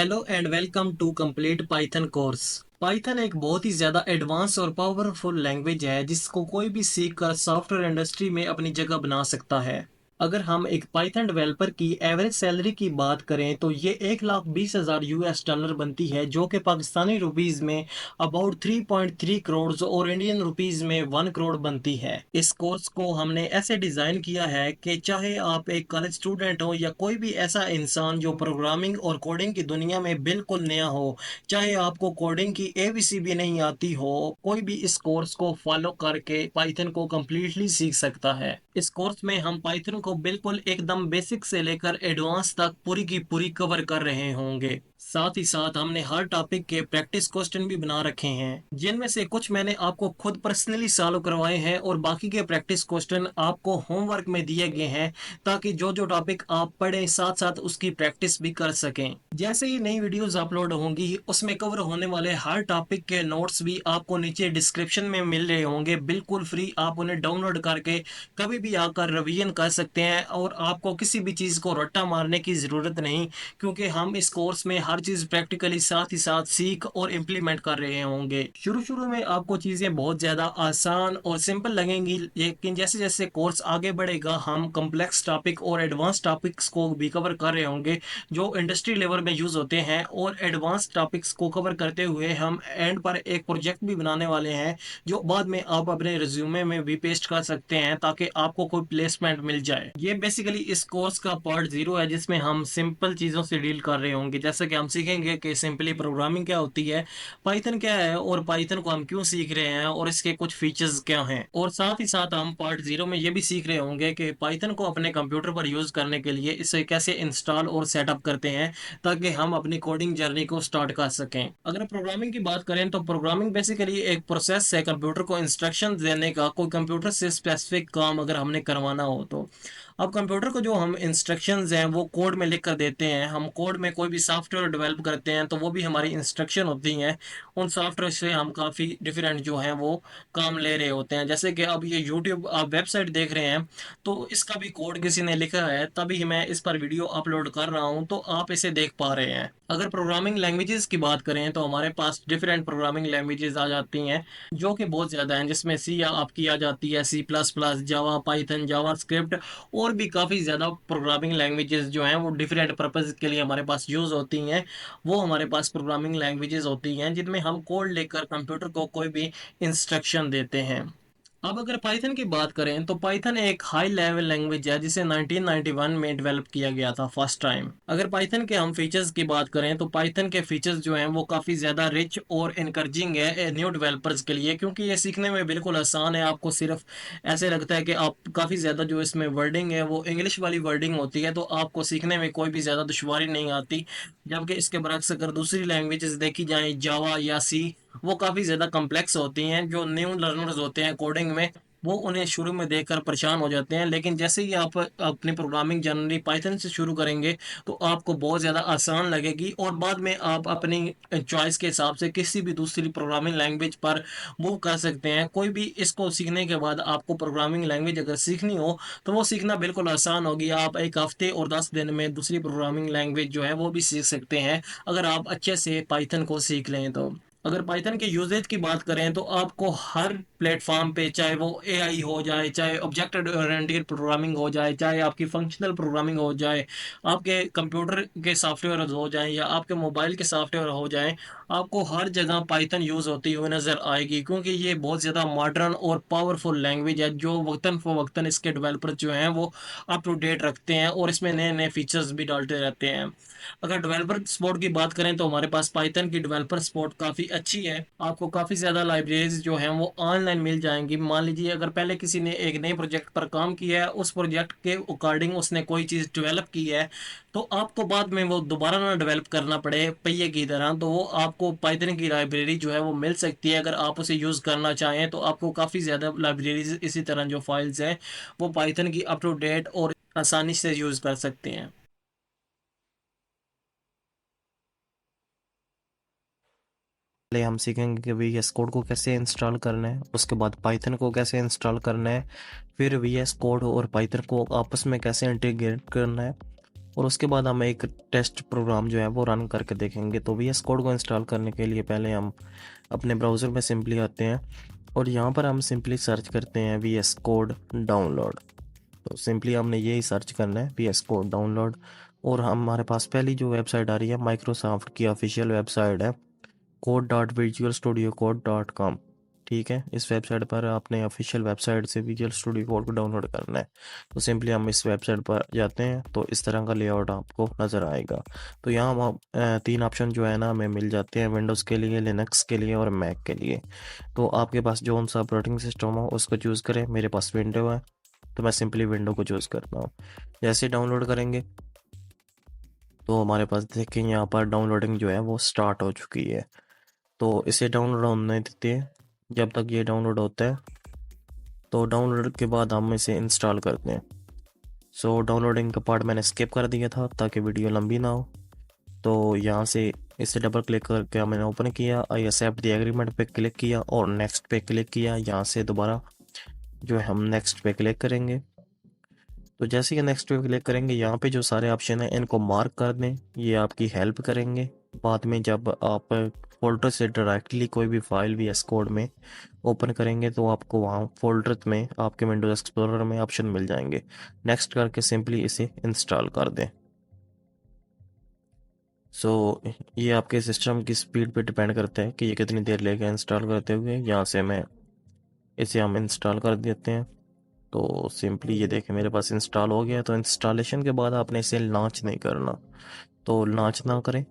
Hello and welcome to complete Python course. Python एक बहुत ही ज़्यादा एडवांस और पावरफुल लैंग्वेज है जिसको कोई भी सीख कर सॉफ्टवेयर इंडस्ट्री में अपनी जगह बना सकता है। अगर हम एक पाइथन डेवलपर की एवरेज सैलरी की बात करें तो ये 1,20,000 US डॉलर बनती है, जो कि पाकिस्तानी रुपीस में अबाउट 3.3 करोड़ और इंडियन रुपीस में 1 करोड़ बनती है। इस कोर्स को हमने ऐसे डिज़ाइन किया है कि चाहे आप एक कॉलेज स्टूडेंट हो या कोई भी ऐसा इंसान जो प्रोग्रामिंग और कोडिंग की दुनिया में बिल्कुल नया हो, चाहे आपको कोडिंग की एबीसी भी नहीं आती हो, कोई भी इस कोर्स को फॉलो करके पाइथन को कम्प्लीटली सीख सकता है। इस कोर्स में हम पाइथन को बिल्कुल एकदम बेसिक से लेकर एडवांस तक पूरी की पूरी कवर कर रहे होंगे। साथ ही साथ हमने हर टॉपिक के प्रैक्टिस क्वेश्चन भी बना रखे हैं, जिनमें से कुछ मैंने आपको खुद पर्सनली सॉल्व करवाए हैं और बाकी के प्रैक्टिस क्वेश्चन आपको होमवर्क में दिए गए हैं, ताकि जो जो टॉपिक आप पढ़ें साथ साथ उसकी प्रैक्टिस भी कर सकें। जैसे ही नई वीडियोस अपलोड होंगी उसमें कवर होने वाले हर टॉपिक के नोट्स भी आपको नीचे डिस्क्रिप्शन में मिल रहे होंगे, बिल्कुल फ्री। आप उन्हें डाउनलोड करके कभी भी आकर रिवीजन कर सकते हैं और आपको किसी भी चीज़ को रट्टा मारने की ज़रूरत नहीं, क्योंकि हम इस कोर्स में हर चीज़ प्रैक्टिकली साथ ही साथ सीख और इम्प्लीमेंट कर रहे होंगे। शुरू शुरू में आपको चीज़ें बहुत ज़्यादा आसान और सिंपल लगेंगी, लेकिन जैसे जैसे कोर्स आगे बढ़ेगा हम कम्प्लेक्स टॉपिक और एडवांस टॉपिक्स को भी कवर कर रहे होंगे जो इंडस्ट्री लेवल में यूज़ होते हैं। और एडवांस टॉपिक्स को कवर करते हुए हम एंड पर एक प्रोजेक्ट भी बनाने वाले हैं, जो बाद में आप अपने रिज्यूमे में भी पेस्ट कर सकते हैं ताकि आपको कोई प्लेसमेंट मिल जाए। ये बेसिकली इस कोर्स का पार्ट 0 है, जिसमें हम सिंपल चीज़ों से डील कर रहे होंगे, जैसे कि हम सीखेंगे कि सिंपली प्रोग्रामिंग क्या होती है, पाइथन क्या है और पाइथन को हम क्यों सीख रहे हैं और इसके कुछ फीचर्स क्या हैं। और साथ ही साथ हम पार्ट 0 में ये भी सीख रहे होंगे कि पाइथन को अपने कंप्यूटर पर यूज़ करने के लिए इसे कैसे इंस्टॉल और सेटअप करते हैं, ताकि हम अपनी कोडिंग जर्नी को स्टार्ट कर सकें। अगर प्रोग्रामिंग की बात करें तो प्रोग्रामिंग बेसिकली एक प्रोसेस है कंप्यूटर को इंस्ट्रक्शन देने का, कोई कंप्यूटर से स्पेसिफिक काम अगर हमने करवाना हो तो। अब कंप्यूटर को जो हम इंस्ट्रक्शंस हैं वो कोड में लिख कर देते हैं। हम कोड में कोई भी सॉफ्टवेयर डेवलप करते हैं तो वो भी हमारी इंस्ट्रक्शन होती हैं। उन सॉफ्टवेयर से हम काफ़ी डिफरेंट जो हैं वो काम ले रहे होते हैं। जैसे कि अब ये यूट्यूब आप वेबसाइट देख रहे हैं तो इसका भी कोड किसी ने लिखा है, तभी मैं इस पर वीडियो अपलोड कर रहा हूँ तो आप इसे देख पा रहे हैं। अगर प्रोग्रामिंग लैंग्वेजेस की बात करें तो हमारे पास डिफरेंट प्रोग्रामिंग लैंग्वेजेस आ जाती हैं, जो कि बहुत ज़्यादा हैं, जिसमें सी आपकी आ जाती है, C++, जावा, पाइथन, जावा स्क्रिप्ट और भी काफ़ी ज़्यादा प्रोग्रामिंग लैंग्वेजेस जो हैं वो डिफरेंट पर्पज़ के लिए हमारे पास यूज़ होती हैं। वो हमारे पास प्रोग्रामिंग लैंग्वेजेस होती हैं जिनमें हम कोड लेकर कंप्यूटर को कोई भी इंस्ट्रक्शन देते हैं। अब अगर पाइथन की बात करें तो पाइथन एक हाई लेवल लैंग्वेज है जिसे 1991 में डेवलप किया गया था फर्स्ट टाइम। अगर पाइथन के हम फीचर्स की बात करें तो पाइथन के फीचर्स जो हैं वो काफ़ी ज़्यादा रिच और इनकरेजिंग है न्यू डेवलपर्स के लिए, क्योंकि ये सीखने में बिल्कुल आसान है। आपको सिर्फ ऐसे लगता है कि आप काफ़ी ज़्यादा जो इसमें वर्डिंग है वो इंग्लिश वाली वर्डिंग होती है, तो आपको सीखने में कोई भी ज़्यादा दुश्वारी नहीं आती। जबकि इसके बरक्स अगर दूसरी लैंग्वेजेस देखी जाए, जावा या सी, वो काफ़ी ज़्यादा कम्प्लेक्स होती हैं। जो न्यू लर्नर्स होते हैं कोडिंग में वो उन्हें शुरू में देखकर परेशान हो जाते हैं, लेकिन जैसे ही आप अपनी प्रोग्रामिंग जर्नी पाइथन से शुरू करेंगे तो आपको बहुत ज़्यादा आसान लगेगी और बाद में आप अपनी चॉइस के हिसाब से किसी भी दूसरी प्रोग्रामिंग लैंग्वेज पर मूव कर सकते हैं। कोई भी इसको सीखने के बाद आपको प्रोग्रामिंग लैंग्वेज अगर सीखनी हो तो वो सीखना बिल्कुल आसान होगी। आप एक हफ्ते और 10 दिन में दूसरी प्रोग्रामिंग लैंग्वेज जो है वो भी सीख सकते हैं, अगर आप अच्छे से पाइथन को सीख लें तो। अगर पाइथन के यूजेज की बात करें तो आपको हर प्लेटफॉर्म पे, चाहे वो एआई हो जाए, चाहे ऑब्जेक्ट ओरिएंटेड प्रोग्रामिंग हो जाए, चाहे आपकी फंक्शनल प्रोग्रामिंग हो जाए, आपके कंप्यूटर के सॉफ्टवेयर हो जाए या आपके मोबाइल के सॉफ्टवेयर हो जाए, आपको हर जगह पाइथन यूज़ होती हुई नज़र आएगी, क्योंकि ये बहुत ज़्यादा मॉडर्न और पावरफुल लैंग्वेज है जो वक्तन फ़वक्तन इसके डेवलपर जो हैं वो अप टू डेट रखते हैं और इसमें नए नए फीचर्स भी डालते रहते हैं। अगर डेवलपर सपोर्ट की बात करें तो हमारे पास पाइथन की डेवलपर सपोर्ट काफ़ी अच्छी है। आपको काफ़ी ज़्यादा लाइब्रेरीज जो हैं वो ऑनलाइन मिल जाएंगी। मान लीजिए अगर पहले किसी ने एक नए प्रोजेक्ट पर काम किया है, उस प्रोजेक्ट के अकॉर्डिंग उसने कोई चीज़ डेवलप की है, तो आपको बाद में वो दोबारा ना डेवलप करना पड़े पहिए की तरह, तो वो आपको पाइथन की लाइब्रेरी जो है वो मिल सकती है। अगर आप उसे यूज़ करना चाहें तो आपको काफ़ी ज़्यादा लाइब्रेरीज इसी तरह जो फाइल्स हैं वो पाइथन की अप टू डेट और आसानी से यूज़ कर सकते हैं। पहले हम सीखेंगे कि VS कोड को कैसे इंस्टॉल करना है, उसके बाद पाइथन को कैसे इंस्टॉल करना है, फिर VS कोड और पाइथन को आपस में कैसे इंटीग्रेट करना है, और उसके बाद हम एक टेस्ट प्रोग्राम जो है वो रन करके देखेंगे। तो वी एस कोड को इंस्टॉल करने के लिए पहले हम अपने ब्राउज़र में सिंपली आते हैं और यहाँ पर हम सिंपली सर्च करते हैं वी एस कोड डाउनलोड। तो सिंपली हमने यही सर्च करना है वी एस कोड डाउनलोड, और हमारे पास पहली जो वेबसाइट आ रही है माइक्रोसॉफ्ट की ऑफिशियल वेबसाइट है code.visualstudiocode.com। ठीक है, इस वेबसाइट पर आपने ऑफिशियल वेबसाइट से विजुअल स्टूडियो कोड को डाउनलोड करना है। तो सिंपली हम इस वेबसाइट पर जाते हैं तो इस तरह का लेआउट आपको नज़र आएगा। तो यहाँ हम तीन ऑप्शन जो है ना हमें मिल जाते हैं, विंडोज़ के लिए, लिनक्स के लिए और मैक के लिए। तो आपके पास जो सा ऑपरेटिंग सिस्टम हो उसको चूज़ करें। मेरे पास विंडो है तो मैं सिंपली विंडो को चूज़ करता हूँ। जैसे डाउनलोड करेंगे तो हमारे पास देखें यहाँ पर डाउनलोडिंग जो है वो स्टार्ट हो चुकी है। तो इसे डाउनलोड होने देते हैं। जब तक ये डाउनलोड होता है तो डाउनलोड के बाद हम इसे इंस्टॉल करते हैं। सो डाउनलोडिंग का पार्ट मैंने स्किप कर दिया था ताकि वीडियो लंबी ना हो। तो यहाँ से इसे डबल क्लिक करके मैंने ओपन किया, आई एक्सेप्ट द एग्रीमेंट पे क्लिक किया और नेक्स्ट पे क्लिक किया। यहाँ से दोबारा जो है हम नेक्स्ट पे क्लिक करेंगे। तो जैसे ही नेक्स्ट पे क्लिक करेंगे यहाँ पे जो सारे ऑप्शन हैं इनको मार्क कर दें, ये आपकी हेल्प करेंगे। बाद में जब आप फोल्डर से डायरेक्टली कोई भी फाइल वी एस कोड में ओपन करेंगे तो आपको वहाँ फोल्डर में आपके विंडोज एक्सप्लोरर में ऑप्शन मिल जाएंगे। नेक्स्ट करके सिंपली इसे इंस्टॉल कर दें। सो ये आपके सिस्टम की स्पीड पे डिपेंड करता है कि ये कितनी देर लेगा इंस्टॉल करते हुए। यहाँ से मैं इसे हम इंस्टॉल कर देते हैं। तो सिंपली ये देखें मेरे पास इंस्टॉल हो गया। तो इंस्टॉलेशन के बाद आपने इसे लॉन्च नहीं करना, तो लॉन्च ना करें,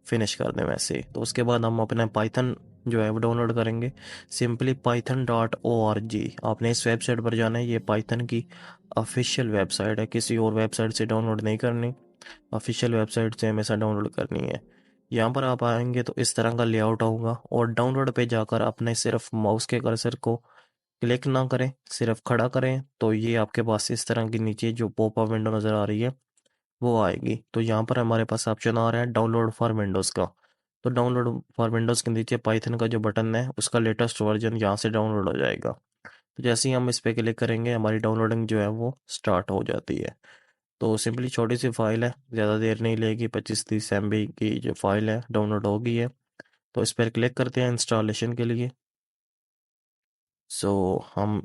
फिनिश कर दें वैसे ही। तो उसके बाद हम अपना पाइथन जो है वो डाउनलोड करेंगे। सिंपली python.org आपने इस वेबसाइट पर जाना है। ये पाइथन की ऑफिशियल वेबसाइट है, किसी और वेबसाइट से डाउनलोड नहीं करनी, ऑफिशियल वेबसाइट से हमेशा डाउनलोड करनी है। यहाँ पर आप आएंगे तो इस तरह का लेआउट होगा और डाउनलोड पे जाकर अपने सिर्फ माउस के कर्सर को क्लिक ना करें, सिर्फ खड़ा करें तो ये आपके पास इस तरह की नीचे जो पॉपअप विंडो नज़र आ रही है वो आएगी। तो यहाँ पर हमारे पास ऑप्शन आ रहा है डाउनलोड फॉर विंडोज़ का। तो डाउनलोड फॉर विंडोज़ के नीचे पाइथन का जो बटन है उसका लेटेस्ट वर्जन यहाँ से डाउनलोड हो जाएगा। तो जैसे ही हम इस पर क्लिक करेंगे हमारी डाउनलोडिंग जो है वो स्टार्ट हो जाती है। तो सिंपली छोटी सी फाइल है, ज़्यादा देर नहीं लेगी, 25-30 MB की जो फाइल है डाउनलोड हो गई है। तो इस पर क्लिक करते हैं इंस्टॉलेशन के लिए। सो हम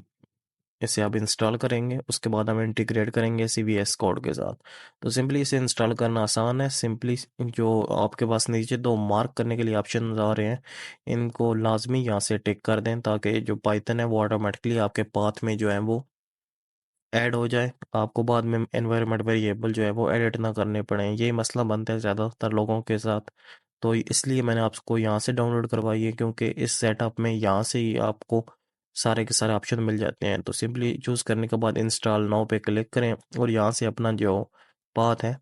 इसे अब इंस्टॉल करेंगे, उसके बाद हम इंटीग्रेट करेंगे CVS कोड के साथ। तो सिंपली इसे इंस्टॉल करना आसान है। सिंपली जो आपके पास नीचे दो मार्क करने के लिए ऑप्शन आ रहे हैं इनको लाजमी यहाँ से टिक कर दें ताकि जो पाइथन है वो ऑटोमेटिकली आपके पाथ में जो है वो ऐड हो जाए, आपको बाद में एनवायरनमेंट वेरिएबल जो है वो एडिट ना करने पड़े। ये मसला बनता है ज़्यादातर लोगों के साथ। तो इसलिए मैंने आपको यहाँ से डाउनलोड करवाई है क्योंकि इस सेटअप में यहाँ से ही आपको सारे के सारे ऑप्शन मिल जाते हैं। तो सिंपली चूज़ करने के बाद इंस्टॉल नाउ पे क्लिक करें और यहाँ से अपना जो पाथ है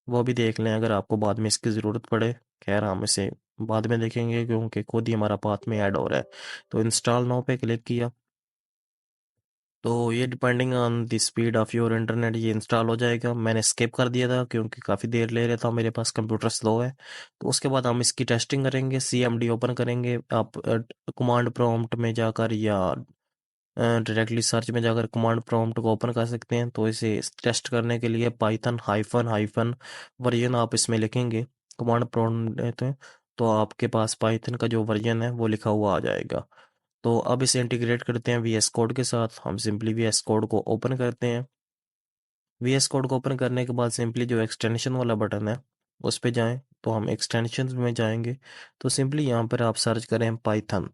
वो भी देख लें अगर आपको बाद में इसकी ज़रूरत पड़े। खैर हम इसे बाद में देखेंगे क्योंकि खुद ही हमारा पाथ में ऐड हो रहा है। तो इंस्टॉल नाउ पे क्लिक किया तो ये depending on the speed of your internet ये इंस्टॉल हो जाएगा। मैंने स्किप कर दिया था क्योंकि काफ़ी देर ले रहा था, मेरे पास कंप्यूटर स्लो है। तो उसके बाद हम इसकी टेस्टिंग करेंगे, CMD ओपन करेंगे। आप कमांड प्रॉम्प्ट में जाकर या डायरेक्टली सर्च में जाकर कमांड प्रॉम्प्ट को ओपन कर सकते हैं। तो इसे टेस्ट करने के लिए पाइथन हाइफन हाइफन वर्जन आप इसमें लिखेंगे कमांड प्रॉम्प्ट देते हैं तो आपके पास पाइथन का जो वर्जन है वो लिखा हुआ आ जाएगा। तो अब इसे इंटीग्रेट करते हैं वी एस कोड के साथ। हम सिंपली वी एस कोड को ओपन करते हैं। वी एस कोड को ओपन करने के बाद सिंपली जो एक्सटेंशन वाला बटन है उस पर जाएं। तो हम एक्सटेंशन में जाएंगे तो सिंपली यहाँ पर आप सर्च करें पाइथन।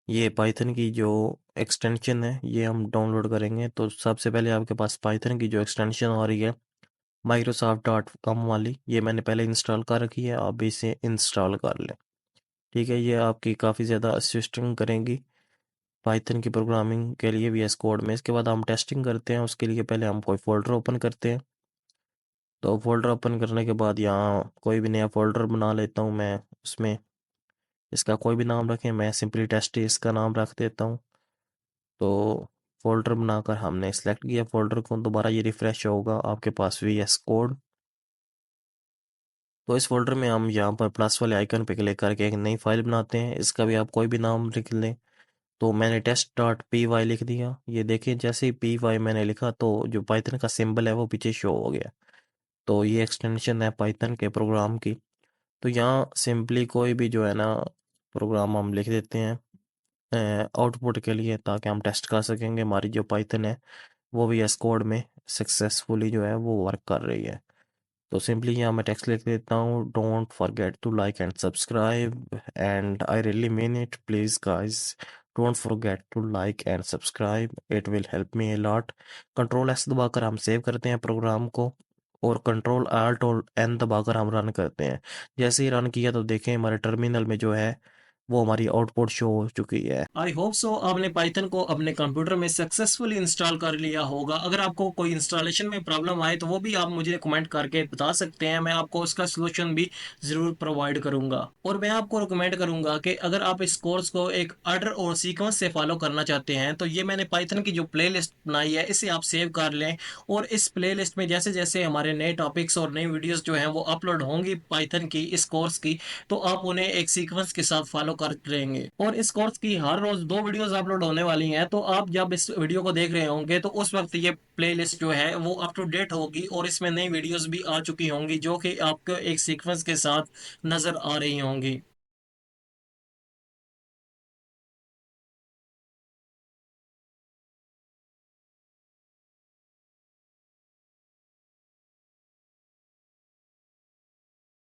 ये पाइथन की जो एक्सटेंशन है ये हम डाउनलोड करेंगे। तो सबसे पहले आपके पास पाइथन की जो एक्सटेंशन आ रही है microsoft.com वाली, ये मैंने पहले इंस्टॉल कर रखी है, आप इसे इंस्टॉल कर लें। ठीक है, ये आपकी काफ़ी ज़्यादा असिस्टिंग करेंगी पाइथन की प्रोग्रामिंग के लिए वी एस कोड में। इसके बाद हम टेस्टिंग करते हैं, उसके लिए पहले हम कोई फोल्डर ओपन करते हैं। तो फोल्डर ओपन करने के बाद यहाँ कोई भी नया फोल्डर बना लेता हूँ मैं, उसमें इसका कोई भी नाम रखें, मैं सिंपली टेस्ट इसका नाम रख देता हूँ। तो फोल्डर बनाकर हमने सेलेक्ट किया फोल्डर को, दोबारा ये रिफ्रेश होगा आपके पास वी एस कोड। तो इस फोल्डर में हम यहाँ पर प्लस वाले आइकन पे क्लिक करके एक नई फाइल बनाते हैं, इसका भी आप कोई भी नाम लिख लें। तो मैंने टेस्ट डॉट पी वाई लिख दिया। ये देखिए जैसे ही पी वाई मैंने लिखा तो जो पाइथन का सिंबल है वो पीछे शो हो गया। तो ये एक्सटेंशन है पाइथन के प्रोग्राम की। तो यहाँ सिंपली कोई भी जो है ना प्रोग्राम हम लिख देते हैं आउटपुट के लिए, ताकि हम टेस्ट कर सकेंगे हमारी जो पाइथन है वो भी एस कोड में सक्सेसफुली जो है वो वर्क कर रही है। तो सिंपली यहाँ मैं टेक्स्ट लिख देता हूँ, don't forget to like and subscribe, and I really mean it, please guys don't forget to like and subscribe, it will help me a lot. Control S दबाकर हम सेव करते हैं प्रोग्राम को, और कंट्रोल आल्ट और N दबाकर हम run करते हैं। जैसे ही रन किया तो देखें हमारे टर्मिनल में जो है वो हमारी आउटपुट शो हो चुकी है। आई होप सो आपने पाइथन को अपने कंप्यूटर में सक्सेसफुली इंस्टॉल कर लिया होगा। अगर आपको कोई इंस्टॉलेशन में प्रॉब्लम आए तो वो भी आप मुझे कमेंट करके बता सकते हैं, मैं आपको उसका सलूशन भी ज़रूर प्रोवाइड करूंगा। और मैं आपको रिकमेंड करूंगा कि अगर आप इस कोर्स को एक ऑर्डर और सीक्वेंस से फॉलो करना चाहते हैं तो ये मैंने पाइथन की जो प्लेलिस्ट बनाई है इसे आप सेव कर लें, और इस प्लेलिस्ट में जैसे जैसे हमारे नए टॉपिक्स और नई वीडियोस जो हैं वो अपलोड होंगी पाइथन की इस कोर्स की, तो आप उन्हें एक सीक्वेंस के साथ फॉलो कर लेंगे। और इस कोर्स की हर रोज 2 वीडियोस अपलोड होने वाली हैं, तो आप जब इस वीडियो को देख रहे होंगे तो उस वक्त ये प्लेलिस्ट जो है वो अप टू डेट होगी और इसमें नई वीडियोस भी आ चुकी होंगी जो कि आपको एक सीक्वेंस के साथ नजर आ रही होंगी।